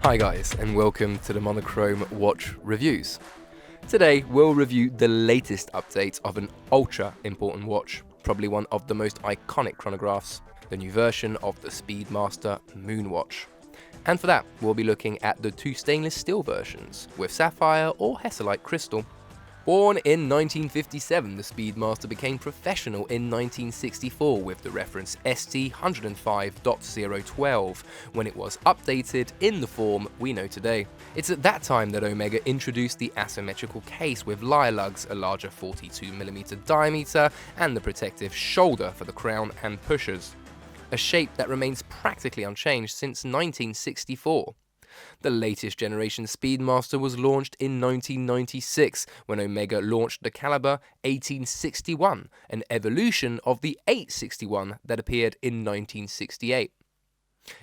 Hi guys, and welcome to the Monochrome watch reviews. Today we'll review the latest update of an ultra important watch, probably one of the most iconic chronographs, the new version of the Speedmaster Moonwatch. And for that, we'll be looking at the two stainless steel versions, with Sapphire or Hesatile crystal. Born in 1957, the Speedmaster became professional in 1964 with the reference ST105.012 when it was updated in the form we know today. It's at that time that Omega introduced the asymmetrical case with lyre lugs, a larger 42mm diameter, and the protective shoulder for the crown and pushers, a shape that remains practically unchanged since 1964. The latest generation Speedmaster was launched in 1996 when Omega launched the caliber 1861, an evolution of the 861 that appeared in 1968.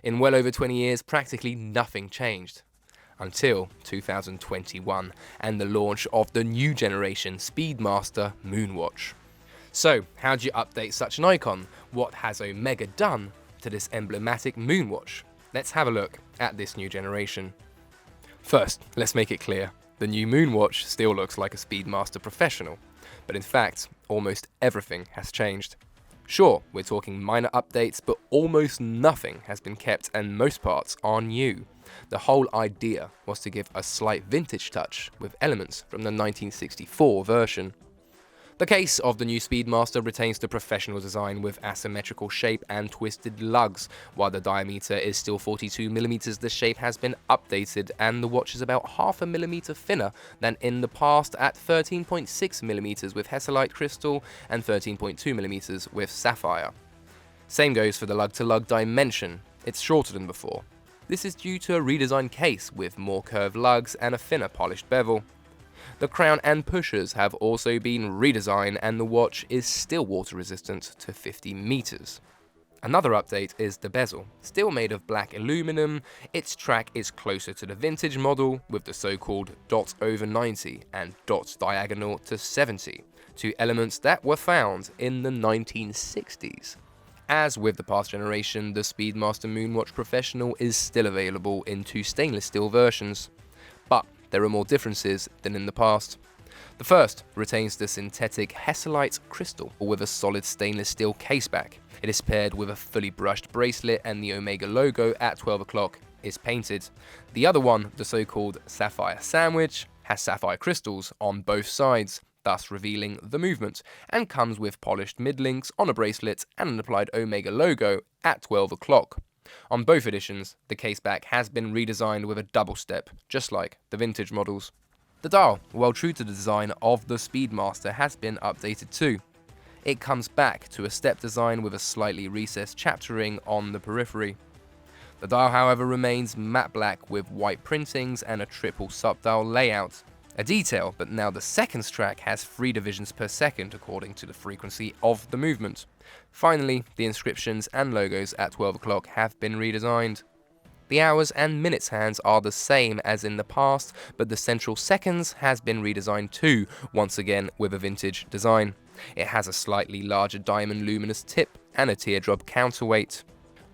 In well over 20 years, practically nothing changed. Until 2021 and the launch of the new generation Speedmaster Moonwatch. So, how do you update such an icon? What has Omega done to this emblematic Moonwatch? Let's have a look at this new generation. First, let's make it clear, the new Moonwatch still looks like a Speedmaster Professional, but in fact, almost everything has changed. Sure, we're talking minor updates, but almost nothing has been kept and most parts are new. The whole idea was to give a slight vintage touch with elements from the 1964 version. The case of the new Speedmaster retains the professional design with asymmetrical shape and twisted lugs. While the diameter is still 42mm, the shape has been updated and the watch is about half a millimeter thinner than in the past at 13.6mm with Hesatile crystal and 13.2mm with Sapphire. Same goes for the lug-to-lug dimension, it's shorter than before. This is due to a redesigned case with more curved lugs and a thinner polished bevel. The crown and pushers have also been redesigned and the watch is still water resistant to 50 meters. Another update is the bezel. Still made of black aluminum, its track is closer to the vintage model with the so-called dot over 90 and dot diagonal to 70, two elements that were found in the 1960s. As with the past generation, the Speedmaster Moonwatch Professional is still available in two stainless steel versions. But there are more differences than in the past. The first retains the synthetic Hesatile crystal with a solid stainless steel caseback. It is paired with a fully brushed bracelet and the Omega logo at 12 o'clock is painted. The other one, the so-called Sapphire sandwich, has sapphire crystals on both sides, thus revealing the movement, and comes with polished mid-links on a bracelet and an applied Omega logo at 12 o'clock. On both editions, the caseback has been redesigned with a double step, just like the vintage models. The dial, while true to the design of the Speedmaster, has been updated too. It comes back to a step design with a slightly recessed chapter ring on the periphery. The dial, however, remains matte black with white printings and a triple sub-dial layout. A detail, but now the seconds track has 3 divisions per second according to the frequency of the movement. Finally, the inscriptions and logos at 12 o'clock have been redesigned. The hours and minutes hands are the same as in the past, but the central seconds has been redesigned too, once again with a vintage design. It has a slightly larger diamond luminous tip and a teardrop counterweight.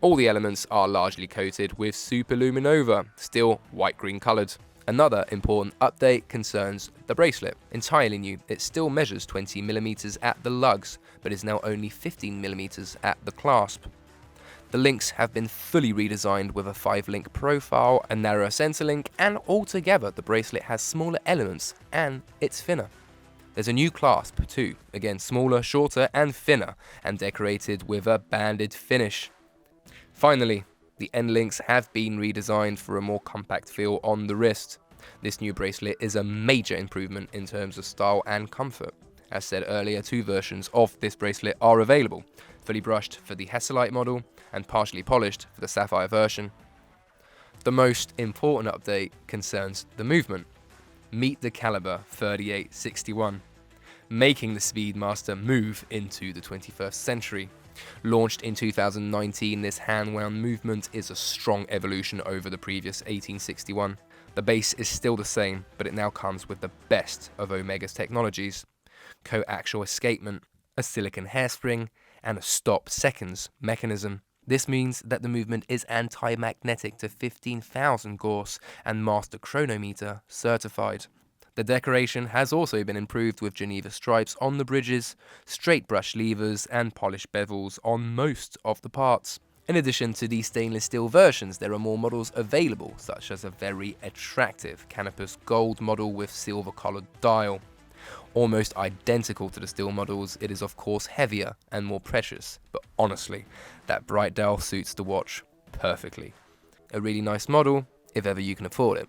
All the elements are largely coated with superluminova, still white-green coloured. Another important update concerns the bracelet. Entirely new, it still measures 20mm at the lugs, but is now only 15mm at the clasp. The links have been fully redesigned with a 5-link profile, a narrower center link, and altogether the bracelet has smaller elements and it's thinner. There's a new clasp too, again smaller, shorter and thinner, and decorated with a banded finish. Finally, the end links have been redesigned for a more compact feel on the wrist. This new bracelet is a major improvement in terms of style and comfort. As said earlier, 2 versions of this bracelet are available, fully brushed for the Hesatile model and partially polished for the Sapphire version. The most important update concerns the movement. Meet the caliber 3861, making the Speedmaster move into the 21st century. Launched in 2019, this hand-wound movement is a strong evolution over the previous 1861. The base is still the same, but it now comes with the best of Omega's technologies. Co-Axial escapement, a silicon hairspring, and a stop seconds mechanism. This means that the movement is anti-magnetic to 15,000 Gauss and Master Chronometer certified. The decoration has also been improved with Geneva stripes on the bridges, straight brush levers and polished bezels on most of the parts. In addition to these stainless steel versions, there are more models available, such as a very attractive Canopus Gold model with silver coloured dial. Almost identical to the steel models, it is of course heavier and more precious, but honestly, that bright dial suits the watch perfectly. A really nice model, if ever you can afford it.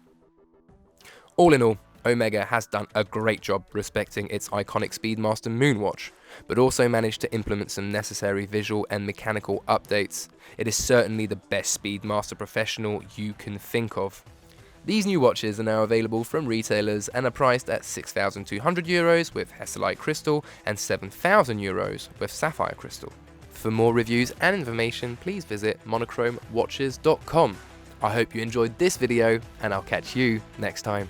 All in all, Omega has done a great job respecting its iconic Speedmaster Moonwatch, but also managed to implement some necessary visual and mechanical updates. It is certainly the best Speedmaster Professional you can think of. These new watches are now available from retailers and are priced at €6,200 with Hesatile crystal and €7,000 with Sapphire crystal. For more reviews and information, please visit monochromewatches.com. I hope you enjoyed this video, and I'll catch you next time.